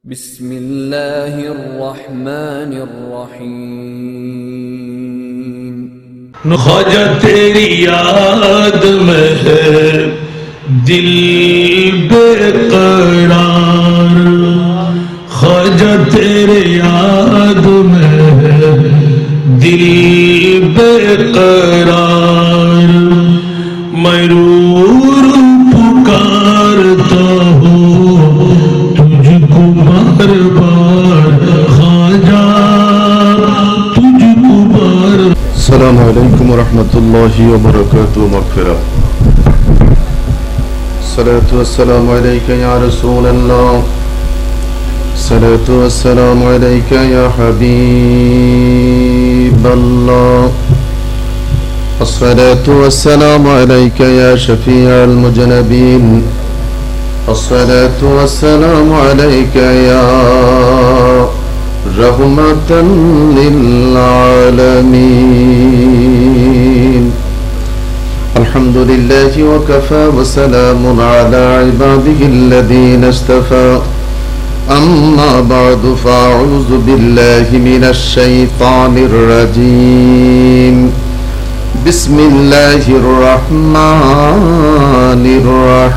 বিসমিল্লাহির রহমানির রহিম। ख्वाजा तेरी याद में है दिल बेकरार, ख्वाजा तेरे याद में है दिल बेकरार। मैं रो रो पुकारता हूँ तुझको बार बार, ख्वाजा तुझको बार। अस्सलामु अलैकुम वरहमतुल्लाहि वबरकातुहू। मग़फ़िरह। सलातु वस्सलामु अलैका या रसूलल्लाह, सलातु वस्सलामु अलैका या हबीबल्लाह, अस्सलातु वस्सलामु अलैका या शफ़ीअल मुज़नबीन, अस्सलातु वस्सलामु अलैका या रहमतन लिल आलमीन। अल्हम्दुलिल्लाहि व कफ़ा व सलामुन अला इबादिहिल्लज़ीना इस्तफ़ा। अम्मा बअदु फ़अऊज़ु बिल्लाहि मिनश शैतानिर रजीम। बिस्मिल्लाहिर रहमानिर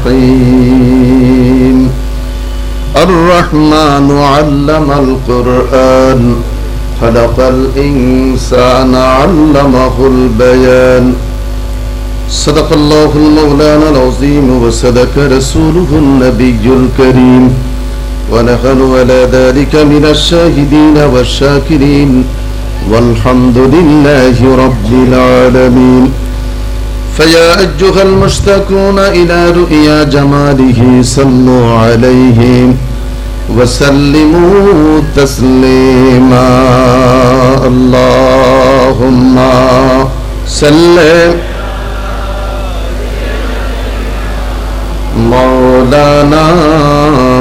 रहीम। अर्रहमानु अल्लमल कुरआन, खलक़ल इंसान अल्लमहुल बयान। सदक़ल्लाहुल मौलानाल अज़ीम व सदक़ रसूलुहुन नबियुल करीम व नहनु अला ज़ालिका मिनश शाहिदीन वश्शाकिरीन वल्हम्दुलिल्लाहि रब्बिल आलमीन। फया अय्युहल मुश्ताकून इला रु'या जमालिही सल्लु अलैहि वसल्लिमू तस्लीमा। अल्लाहुम्मा सल्लि मौलाना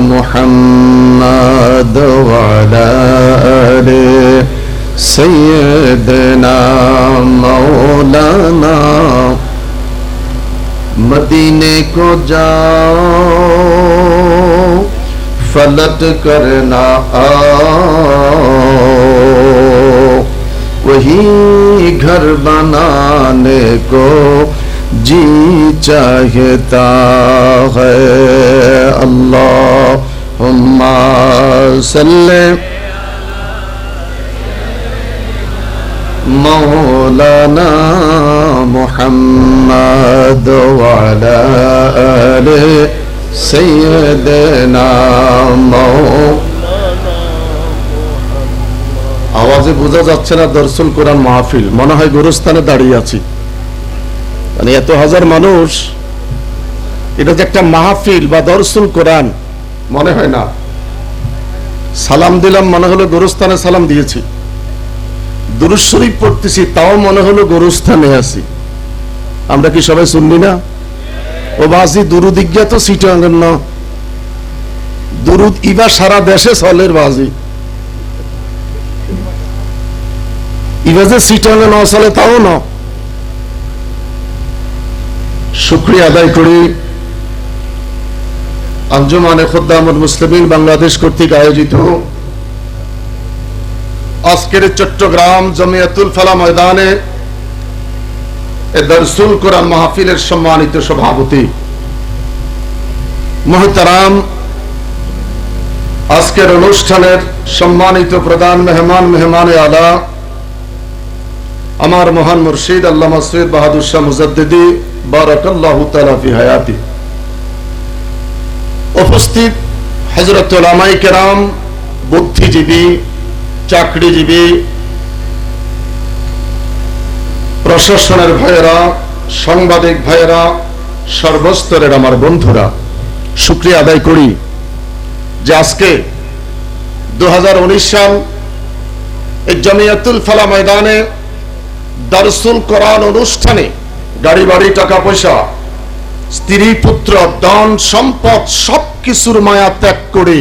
मुहम्मद व अला आलि सय्यदना मौलाना। मदीने को जाओ फलट करना आओ, वही घर बनाने को जी चाहता है। अल्लाहुम्मा सल्ले मौलाना मुहम्मद व अला आलि सय्यदना मौलाना। आवाजे বোঝা যাচ্ছে না দরসুল কোরআন মাহফিল, মনে হয় গোরস্থানে দাঁড়িয়ে আছি। মানে এত হাজার মানুষ, এটা যে একটা মাহফিল বা দরসুল কোরআন মনে হয় না। সালাম দিলাম মনে হলো গোরস্থানে সালাম দিয়েছি, দুরূদ শরীফ পড়তেছি তাও মনে হলো গোরস্থানে আছি। আমরা কি সবাই শুনবি না? ও বাজি দুরুদ ইজ্ঞা তো সিটাঙ্গের না, দুরুদ ইবা সারা দেশে চলের বাজি, ইবা যে সিটাঙ্গে না চলে তাও না। শুকরিয়া আদায় করি আঞ্জুমানে খুদ্দামুল মুসলিমিন বাংলাদেশ কর্তৃক আয়োজিত আজকের চট্টগ্রাম জমিয়াতুল ফালাহ ময়দানে দরসুল কোরআন মাহফিলের সম্মানিত সভাপতি মুহতারাম, আজকের অনুষ্ঠানের সম্মানিত প্রধান মেহমান, মেহমানে আলা আমার মহান মুর্শিদ আল্লামা সৈয়দ বাহাদুর শাহ মুজাদ্দিদি বারাকাল্লাহু তাআলা ফি হায়াতি, উপস্থিত হযরত উলামায়ে কেরাম, বুদ্ধিজীবী, চাকরিজীবী, প্রশাসনের ভাইয়েরা, সাংবাদিক ভাইয়েরা, সর্বস্তরের আমার বন্ধুরা, শুকরিয়া আদায় করি যে আজকে 2019 সাল এই জমিয়াতুল ফালাহ ময়দানে দরসুল কোরআন অনুষ্ঠানে গাড়ি বাড়ি, টাকা পয়সা, স্ত্রী পুত্র, ধন সম্পদ সবকিছুর মায়া ত্যাগ করে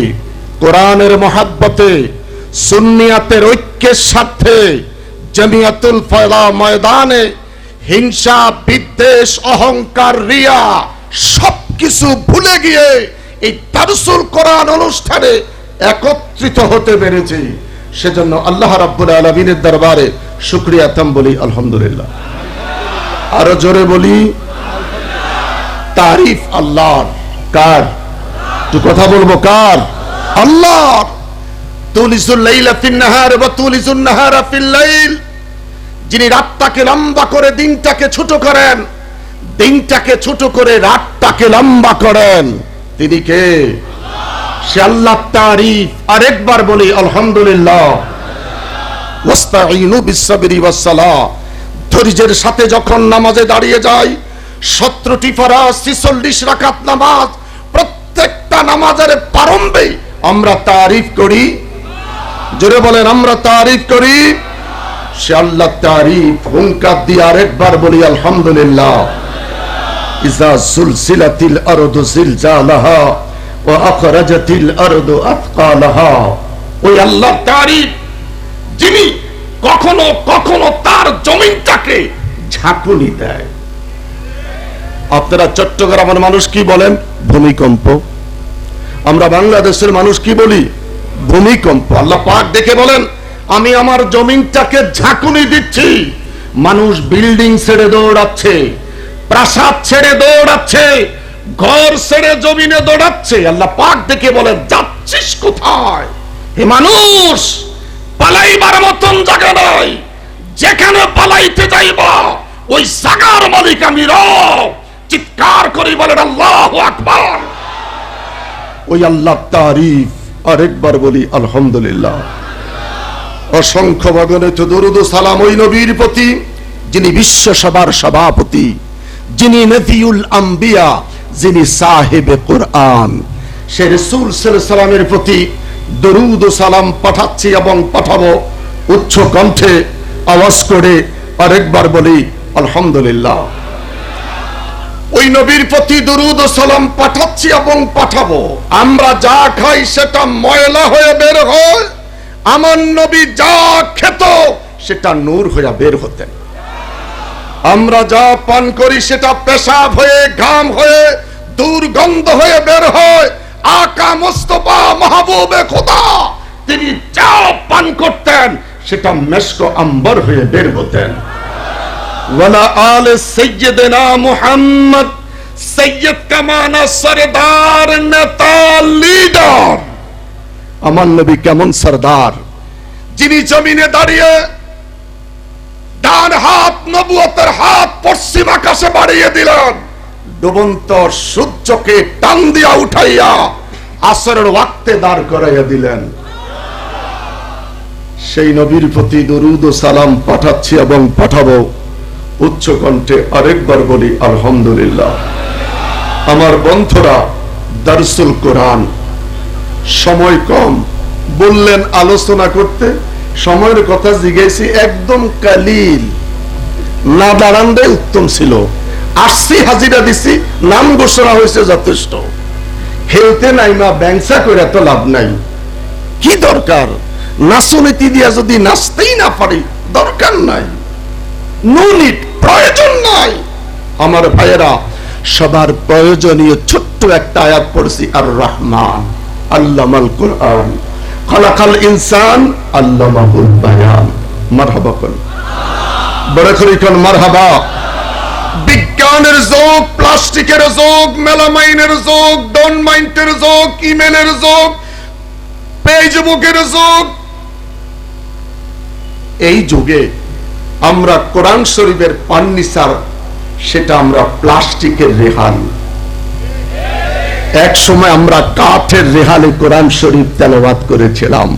কোরআনের মহাব্বতে সুন্নিয়াতের ঐক্যের সাথে জমিয়াতুল ফালাহ ময়দানে হিংসা, বিদ্বেষ, অহংকার, রিয়া সবকিছু ভুলে গিয়ে এই দারসুল কোরআন অনুষ্ঠানে একত্রিত হতে পেরেছি, সেজন্য আল্লাহ রাব্বুল আলামিনের দরবারে শুকরিয়া তাম বলি আলহামদুলিল্লাহ। আরো জোরে বলি তারিফ আল্লাহর। কার? তুই কথা বলবো কার? আল্লাহর। তুলিজুল লাইলা ফিন নাহার ওয়া তুলিজুন নাহারা ফিল লাইল, যিনি রাতটাকে লম্বা করে দিনটাকে ছোট করেন, দিনটাকে ছোট করে রাতটাকে লম্বা করেন, তিনি কে? সে আল্লাহ। তারিফ আরেকবার বলি আলহামদুলিল্লাহ। ওয়াস্তাঈনু বিস-সাবরি ওয়াস-সালাহ, ধৈর্যের সাথে যখন নামাজে দাঁড়িয়ে যায়, 17টি ফরজ, 46 রাকাত নামাজ, প্রত্যেকটা নামাজের প্রারম্ভে আমরা তারিফ করি। জোরে বলেন আমরা তারিফ করি। সে আল্লাহ তারিফ। হুঙ্কার দিয়ে আরেকবার বলি আলহামদুলিল্লাহ। ইজা সুলসিলাতিল আরদু জিলজালাহা ওয়া আখরাজাতিল আরদু আথকালাহা, ওই আল্লাহ তারিফ যিনি কখনো কখনো তার জমিনটাকে ঝাঁকুনি দেয়। আপনারা চট্টগ্রামের মানুষ কি বলেন? ভূমিকম্প। আমরা বাংলাদেশের মানুষ কি বলি? ভূমিকম্প। আল্লাহ পাক দেখে বলেন আমি আমার জমিনটাকে ঝাঁকুনি দিচ্ছি। মানুষ বিল্ডিং ছেড়ে দৌড়াচ্ছে, প্রাসাদ ছেড়ে দৌড়াচ্ছে, ঘর ছেড়ে জমিনে দৌড়াচ্ছে। আল্লাহ পাক দেখে বলেন যাচ্ছিস কোথায়? হে মানুষ, পালাইবার মতন জায়গা নাই, যেখানে পালাইতে যাইবা ওই জায়গার মালিক আমি রব। চিৎকার করে বলেন আল্লাহু আকবার। ওই আল্লাহ তারিফ। আরেকবার বলি আলহামদুলিল্লাহ। অসংখ্য ভগবানের দরুদ ও সালাম ওই নবীর প্রতি যিনি বিশ্ব সভার সভাপতি, যিনি নবিউল আম্বিয়া, যিনি সাহেবে কোরআন। সে রাসূল সাল্লাল্লাহু আলাইহি সাল্লামের প্রতি দরুদ ও সালাম পাঠাচ্ছি এবং পাঠাবো উচ্চ কণ্ঠে আওয়াজ করে। আরেকবার বলি আলহামদুলিল্লাহ। ওই নবীর প্রতি দরুদ ও সালাম পাঠাচ্ছি এবং পাঠাবো। আমরা যা খাই সেটা ময়লা হয়ে বের হয়, আমার নবী যা খেত সেটা নূর হয়ে বের হতেন। আমরা যা পান করি সেটা পেশাব হয়ে, ঘাম হয়ে, দুর্গন্ধ হয়ে বের হয়। আকা মুস্তাফা মাহবুবে খোদা তিনি যা পান করতেন সেটা মেশক আম্বর হয়ে বের হতেন। ওয়ালা আলে সাইয়্যিদিনা মুহাম্মদ, সাইয়্যিদ কামানা সরদার, নেতা, লিডার। আমার নবী কেমন সরদার, যিনি জমিনে দাঁড়িয়ে ডান হাত নবুয়তের হাত পশ্চিম আকাশে বাড়িয়ে দিলেন, ডুবন্ত সূর্যকে টান দিয়া উঠাইয়া আসরের ওয়াক্তে দাঁড় করাইয়া দিলেন। সেই নবীর প্রতি দরুদ ও সালাম পাঠাচ্ছি এবং পাঠাবো উচ্চ কণ্ঠে। আরেকবার বলি আলহামদুলিল্লাহ। আমার বন্ধুরা, দারসুল কোরআন, সময় কম, বললেন আলোচনা করতে, সময়ের কথা জিজ্ঞেসি একদম কালিল, না দাঁড়ানটাই উত্তম ছিল। আসছি, হাজিরা দিছি, নাম ঘোষণা হয়েছে যথেষ্ট। হেলতে নাই মা ব্যাংসা করে এত লাভ নাই। কি দরকার? নাচনীতি দিয়া যদি নাচতেই না পারি, দরকার নাই, নো নিড, প্রয়োজন নাই। আমার ভাইয়েরা, সবার প্রয়োজনীয় ছোট্ট একটা আয়াত পড়ছি, আর রহমান আল্লামাল কোরআন খালাকাল ইনসান আল্লামাহুল বায়ান। মারহাবা কোন বড় করে কোন মারহাবা। বিজ্ঞানের যুগ, প্লাস্টিকের যুগ, মেলামাইনের যুগ, ডনমাইন্টের যুগ, ইমেলের যুগ, ফেসবুকের যুগ। এই যুগে আমরা কোরআন শরীফের ফার্নিচার, সেটা আমরা প্লাস্টিকের রেহাল। এক সময় আমরা কাঠের রেহালে কোরআন শরীফ তেলাওয়াত করেছিলাম।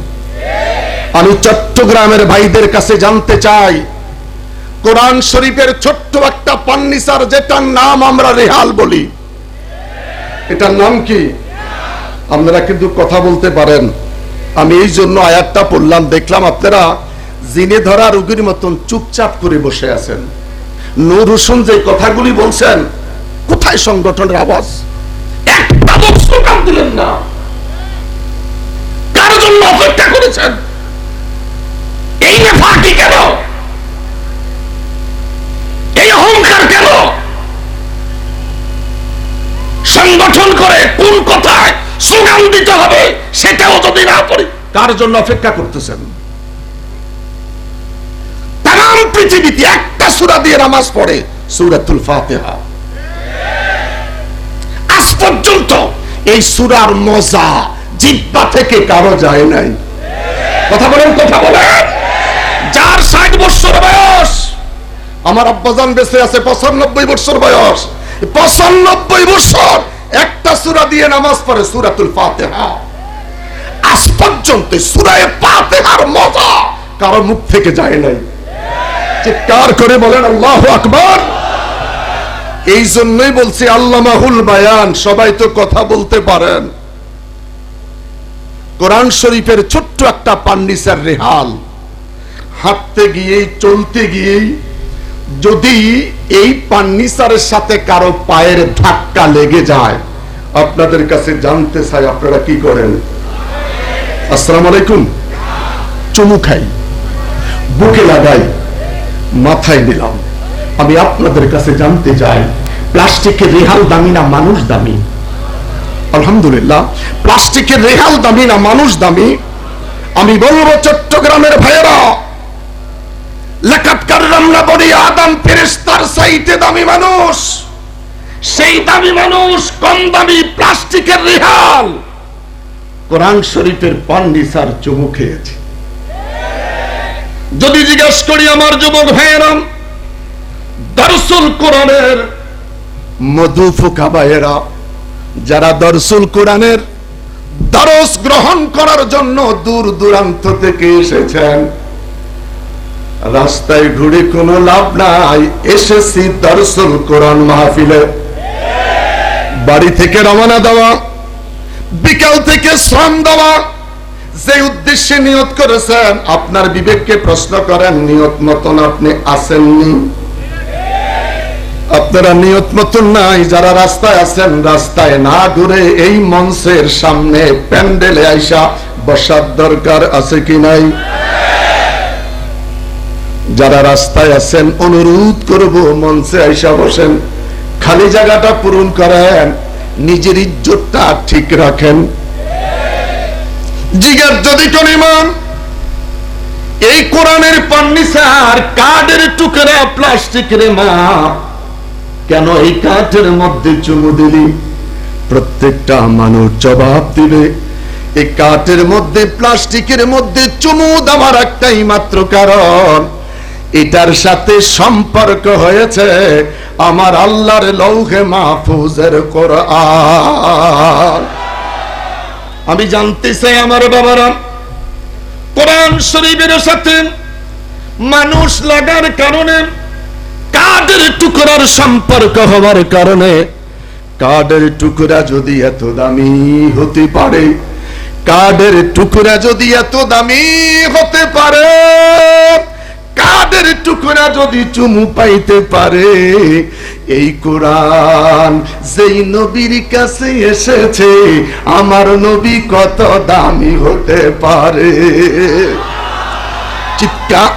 আমি চট্টগ্রামের ভাইদের কাছে জানতে চাই, কোরআন শরীফের ছোট্ট একটা ফার্নিচার যেটার নাম আমরা রেহাল বলি, এটার নাম কি? আপনারা কিন্তু কথা বলতে পারেন। আমি এই জন্য আয়াতটা পড়লাম, দেখলাম আপনারা জিনে ধরা রোগীর মতন চুপচাপ করে বসে আছেন। নূর হোসেন যে কথাগুলি বলছেন, কোথায় সংগঠনের আওয়াজ? একটা বক্তব্য কাম দিলেন না। কার জন্য অপেক্ষা করেছেন? এই নেফাকি কেন? এই অহংকার কেন? সংগঠন করে কোন কথায় স্লোগান দিতে হবে সেটাও যদি না পড়ি, কার জন্য অপেক্ষা করতেছেন? তাম পৃথিবীতে একটা সূরা দিয়ে নামাজ পড়ে, সূরাতুল ফাতিহা। আজ পর্যন্ত এই সূরার মজা জিহ্বা থেকে কারো যায় নাই। কথা বলেন, কথা বলেন। যার 60 বছর বয়স, আমার আব্বাজান বেঁচে আছে 95 বছর বয়স, 95 বছর একটা সূরা দিয়ে নামাজ পড়ে, সূরাতুল ফাতিহা। আজ পর্যন্ত সূরা ফাতিহার মজা কারো মুখ থেকে যায় নাই। চিৎকার করে বলেন আল্লাহু আকবার। এই জন্যই বলছি আল্লামাহুল বায়ান, সবাই তো কথা বলতে পারেন। কোরআন শরীফের ছোট্ট একটা পান্নিসার রেহাল, হাঁটতে গিয়েই চলতে গিয়েই যদি এই পান্নিসারের সাথে কারো পায়ের ধাক্কা লেগে যায়, আপনাদের কাছে জানতে চাই আপনারা কি করেন? আসসালামু আলাইকুম, চুমু খাই, বুকে লাগাই, মাথায় দিলাম। আমি আপনাদের কাছে জানতে চাই, প্লাস্টিকের রেহাল দামি না মানুষ দামি? আলহামদুলিল্লাহ, প্লাস্টিকের রেহাল দামি না মানুষ দামি? আমি বলবো চট্টগ্রামের ভাইয়েরা, লাকাদ কাররামনা বনি আদম, ফেরেশতার চাইতে দামি মানুষ। সেই দামি মানুষ কম দামি প্লাস্টিকের রেহাল কোরআন শরীফের পান্নিসার চুমু খেয়েছে। যদি জিজ্ঞেস করি আমার যুবক ভাইয়েরা, দরসুল কোরআনের মধুফুকা ভাইয়েরা, যারা দরসুল কোরআনের দরস গ্রহণ করার জন্য দূর দূরান্ত থেকে এসেছেন, রাস্তায় ঘুরে কোনো লাভ নাই, এসেছি দরসুল কোরআন মাহফিলে। বাড়ি থেকে রওনা দেওয়া, বিকাল থেকে শ্রম দেওয়া, যে উদ্দেশ্যে নিয়ত করেছেন, আপনার বিবেককে প্রশ্ন করেন, নিয়ত মতন আপনি আসেননি? আপনারা নিয়ত মতন নাই। যারা রাস্তায় আছেন, রাস্তায় না ঘুরে এই মঞ্চের সামনে প্যান্ডেলে আইসা বসার দরকার আছে কি নাই? যারা রাস্তায় আছেন, অনুরোধ করব মঞ্চে আইসা বসেন, খালি জায়গাটা পূরণ করেন, নিজের ইজ্জতটা ঠিক রাখেন। জিগার যদি কোন ইমাম এই কোরআনের পান্নিসার কাঠের টুকরা প্লাস্টিকের মা, কেন এই কাঠের মধ্যে চুমু দিলি? প্রত্যেকটা মানুষ জবাব দিবে, এই কাঠের মধ্যে প্লাস্টিকের মধ্যে চুমু দেওয়ার একটাই মাত্র কারণ, এটার সাথে সম্পর্ক হয়েছে আমার আল্লাহর লৌহে মাহফুজের কোরআন। আমি জানতে চাই আমার বাবারা, কোরআন শরীফের সাথে মানুষ লাগার কারণে, কাঠের টুকরার সম্পর্ক হওয়ার কারণে, কাঠের টুকরা যদি এত দামি হতে পারে, কাঠের টুকরা যদি এত দামি হতে পারে, কাঠের টুকরা যদি চুমু পাইতে পারে, এই কোরআন যেই নবীর কাছে এসেছে, আমার নবী কত দামি হতে পারে? চিৎকার।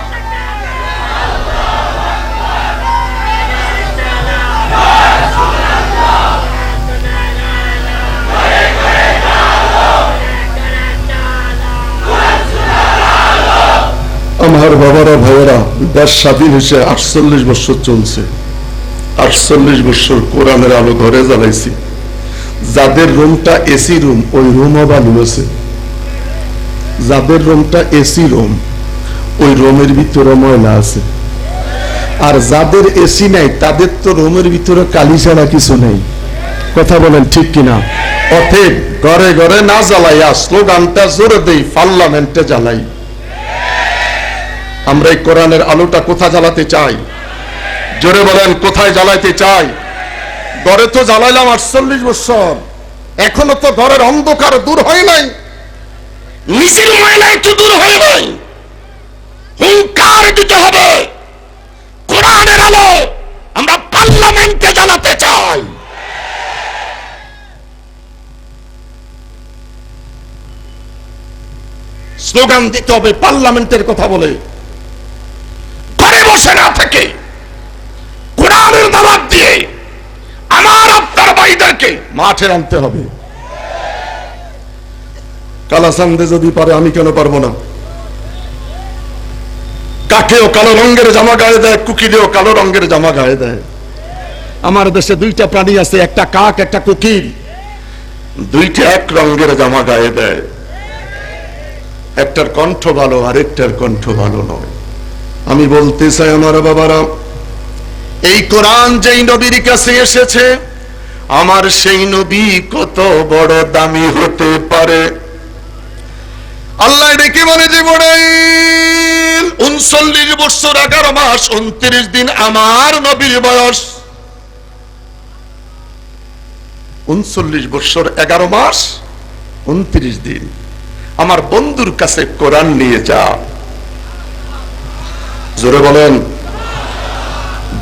আমার বাবারা ভাইয়েরা, দেশ স্বাধীন হয়েছে 48 বছর চলছে। 48 বছর কোরআনের আলো ঘরে জ্বালাইছি। যাদের রুমটা এসি রুম, ওই রুমও ভালো আছে। যাদের রুমটা এসি রুম, ওই রুমের ভিতরে ময়লা আছে। আর যাদের এসি নাই, তাদের তো রুমের ভিতরে কালি ছাড়া কিছু নেই। কথা বলেন ঠিক কিনা? অতএব ঘরে ঘরে না জ্বালাইয়া স্লোগানটা জোরে দেই, পার্লামেন্টে জ্বালাই। আমরা এই কোরআনের আলোটা কোথায় জ্বালাতে চাই? জোরে বলেন, কোথায় জ্বালাইতে চাই? ঘরে তো জ্বালাইলাম 48 বছর, এখনো তো ঘরের অন্ধকার দূর হয় নাই, নিজের ময়লা একটু দূর হয় নাই। হুঙ্কার দিতে হবে, কোরআনের আলো আমরা পার্লামেন্টে জ্বালাতে চাই। স্লোগান দিতে হবে পার্লামেন্টের কথা বলে, ঘরে বসে না থেকে কোরআনের দাওয়াত দিয়ে আমার আপনার ভাইদেরকে মাঠে আনতে হবে। কালাসান্দে যদি পারে আমি কেন পারবো না? কাকেও কালো রঙের জামা গায়ে দেয়, কুকিলেও কালো রঙের জামা গায়ে দেয়। আমার দেশে দুইটা প্রাণী আছে, একটা কাক একটা কুকিল, দুইটা এক রঙের জামা গায়ে দেয়। একটার কণ্ঠ ভালো আর একটার কণ্ঠ ভালো নয়। আমি বলতে চাই আমার বাবারা, এই কোরআন যেই নবীর কাছে এসেছে, আমার সেই নবী কত বড় দামি হতে পারে। আল্লাহ ডেকে বলে জিবরাইল 39 বছর 11 মাস 29 দিন আমার নবীর বয়স। 39 বছর 11 মাস 29 দিন আমার বন্ধুর কাছে কোরআন নিয়ে যা। জোরে বলেন।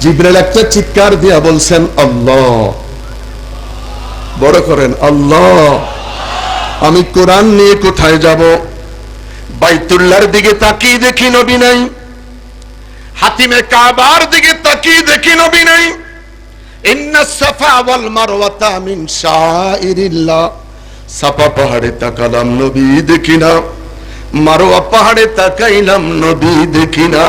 জিবরাইল একটা চিৎকার দিয়া বলছেন আল্লাহ, বড় করেন আল্লাহ। আমি কোরআন নিয়ে কোথায় যাব? বাইতুল্লাহর দিকে তাকিয়ে দেখি নবী নাই, হাতিমে কাবার দিকে তাকিয়ে দেখি নবী নাই। ইন্নাস সাফা ওয়াল মারওয়াতা মিন শাইরিল্লাহ। সাফা পাহাড়ে তাকালাম, নবী দেখি না। মারওয়া পাহাড়ে তাকাইলাম, নবী দেখি না।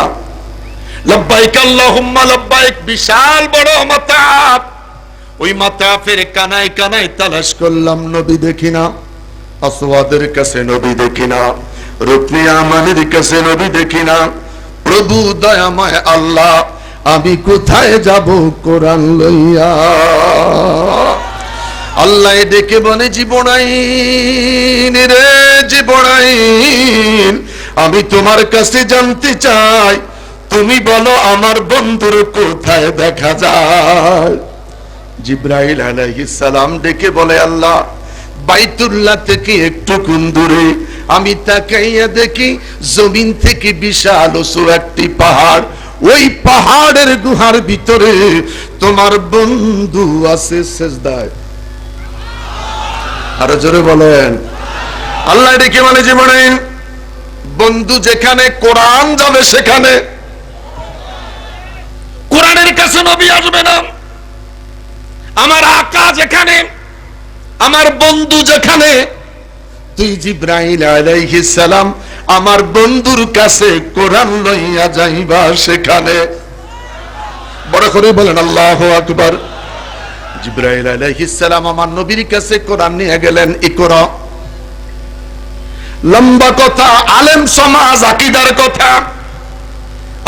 লব্বাইক আল্লাহুম্মা লব্বাইক, বিশাল বড় মাতাফ, ওই মাতাফের কানায় কানায় তালাশ করলাম, নবী দেখি না। আসওয়াদের কাছে নবী দেখি না, রুকনে আমানের কাছে নবী দেখি না। প্রভু দয়াময় আল্লাহ, আমি কোথায় যাব কোরআন লইয়া? আল্লাহ ডেকে বলে জিবরাইল রে জিবরাইল, আমি তোমার কাছে জানতে চাই, তুমি বলো আমার বন্ধুর কোথায় দেখা যায়? জিবরাইল আলাইহিস সালাম ডেকে বলে আল্লাহ, বাইতুল্লাহ থেকে একটু কোন দূরে আমি তাকাইয়া দেখি জমিন থেকে বিশাল উঁচু একটি পাহাড়, ওই পাহাড়ের গুহার ভিতরে তোমার বন্ধু আছে সেজদায়। আরো জোরে বলেন। আল্লাহ ডেকে বলে জিবরাইল, বন্ধু যেখানে কোরআন যাবে সেখানে কোরআনের কাছে নবী আসবে না। আমার আকা যেখানে, আমার বন্ধু যেখানে, তুই জিবরাইল আলাইহিস সালাম আমার বন্ধুর কাছে কোরআন লইয়া যাইবা সেখানে। বড় করে বলেন আল্লাহু আকবার। জিবরাইল আলাইহিস সালাম আমার নবীর কাছে কোরআন নিয়ে গেলেন। ইকরা, লম্বা কথা, আলেম সমাজ আকীদার কথা।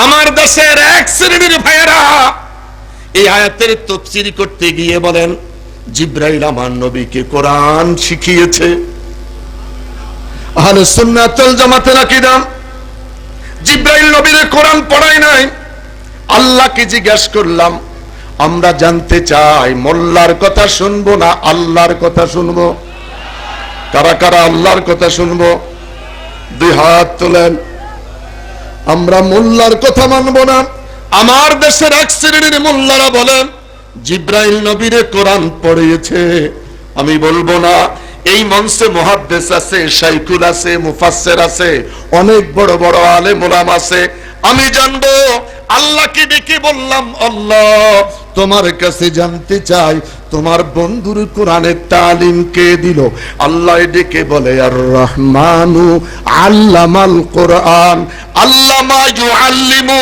আমার দেশের এক শ্রেণীর ভাইয়েরা এই আয়াতের তাফসীর করতে গিয়ে বলেন, জিবরাইল আমার নবীকে কোরআন শিখিয়েছে। আহলে সুন্নাত ওয়াল জামাতের আকীদা, জিবরাইল নবীর কোরআন পড়ায় নাই। আল্লাহকে জিজ্ঞাসা করলাম, আমরা জানতে চাই মোল্লার কথা শুনবো না আল্লাহর কথা শুনবো? কারা কারা আল্লাহর কথা শুনবো? দুই হাত তোলেন। আমরা মোল্লার কথা মানবো না। আমার দেশের এক শ্রেণীর মোল্লারা বলেন জিবরাইল নবীরে কোরআন পড়িয়েছে। আমি বলবো না। এই মঞ্চে মুহাদ্দিস আছে, শাইখুল আছে, মুফাসসির আছে, অনেক বড় বড় আলেম ওলামা আছে। আমি জানবো। আল্লাহকে ডেকে বললাম, আল্লাহ তোমার কাছে জানতে চাই তোমার বন্ধুর কোরআনের তালিম কে দিল? আল্লাহ ডেকে বলে, আর রহমানু আল্লামাল কোরআন। আল্লামা ইউআল্লিমু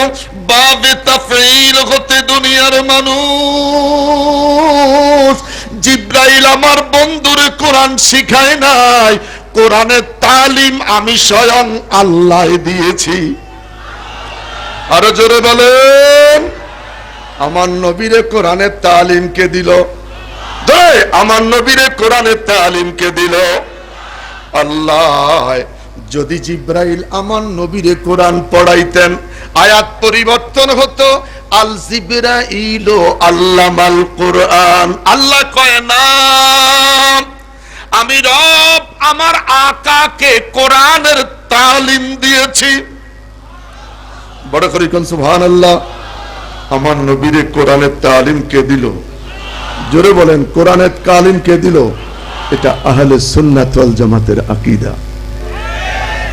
বাবে তাফঈল হতে দুনিয়ার মানুষ। জিবরাইল আমার বন্ধুর কোরআন শিখায় নাই, কোরআনের তালিম আমি স্বয়ং আল্লাহ দিয়েছি। আরো জোরে বলেন। আমার নবীরে কোরআনের তালিম কে দিল? আমার নবীরে কোরআনের তালিম কে দিল? আল্লাহ। যদি জিবরাইল আমার নবীরে কোরআন পড়াইতেন, আয়াত পরিবর্তন হতো, আল জিবরাইল আল্লামাল কোরআন। আল্লাহ কয় না, আমি রব আমার আকাকে কোরআনের তালিম দিয়েছি। বড় করে কোন সুবহানাল্লাহ। আমার নবীরে কোরআনের তালিম কে দিল? জোরে বলেন, কোরআনের তালিম কে দিল? এটা আহলে সুন্নাত ওয়াল জামাতের আকীদা।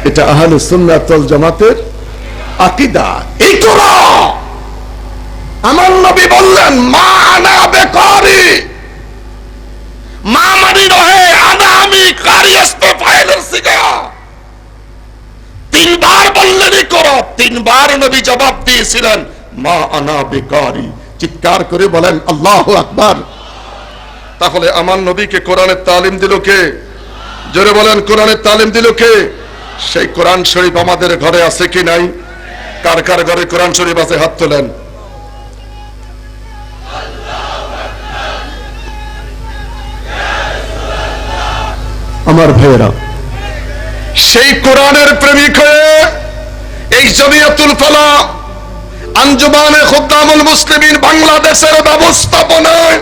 এটা আহলে সুন্নাত ওয়াল জামাতের আকীদা। এই কোরআন আমার নবী বললেন, মা আনা বেকারি, মা মানি রহে, আনা আমি কারি ইস্তেফাইলের সিগা। করো, 3 বার নবী জবাব দিয়েছিলেন মা আনা বিকারি। চিৎকার করে বলেন আল্লাহু আকবার। তাহলে আমার নবীকে কোরআনের তালিম দিল কে? জোরে বলেন কোরআনের তালিম দিল কে? সেই কোরআন শরীফ আমাদের ঘরে আছে কি নাই? কার কার ঘরে কোরআন শরীফ আছে হাত তোলেন। আমার ভাইয়েরা, সেই কোরআনের প্রেমিক হয়ে এই জমিয়তুল ফালাহ আঞ্জুমানে খুদ্দামুল মুসলিমিন বাংলাদেশের ব্যবস্থাপনায়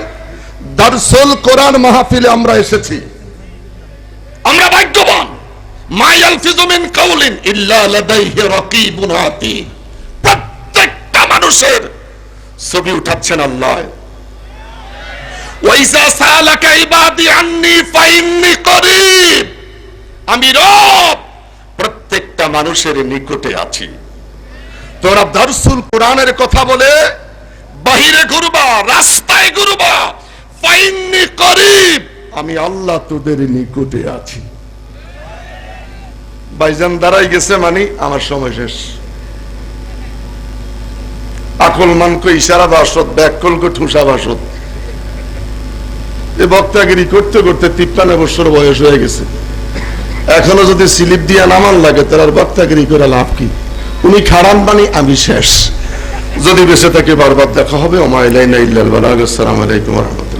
দারসুল কোরআন মাহফিলে আমরা এসেছি। আমরা ভাগ্যবান। মা ইয়ালফিযু মিন কাউলিন ইল্লা লাদাইহি রাকীবুন আতীদ। প্রত্যেকটা মানুষের ছবি উঠাচ্ছেন আল্লাহ। ওয়াইজা সালাকা ইবাদি আন্নী ফাইন্নী করিব। আমি রব প্রত্যেকটা মানুষের নিকটে আছি। তোরা দারসুল কোরআনের কথা বলে বাহিরে ঘুরবা, রাস্তায় ঘুরবা, ফাইন্নী করিব, আমি আল্লাহ তোদের নিকটে আছি। ভাইজান দাঁড়াই গেছে মানে আমার সময় শেষ। আকল মানকো ইশারা বাসত, ব্যাকলকো ঠুসা বাসত। এই বক্তাগিরি করতে করতে 53 বছর বয়স হয়ে গেছে। এখনো যদি স্লিপ দিয়া নামান লাগে তার আর বক্তাগিরি করে লাভ কি? উনি খারাপ বাণী, আমি শেষ। যদি বেঁচে থাকে বারবার দেখা হবে। ওমা ইলাইনা ইল্লাল বালাগ। আসসালামু আলাইকুম ওয়া রাহমাতুল্লাহ।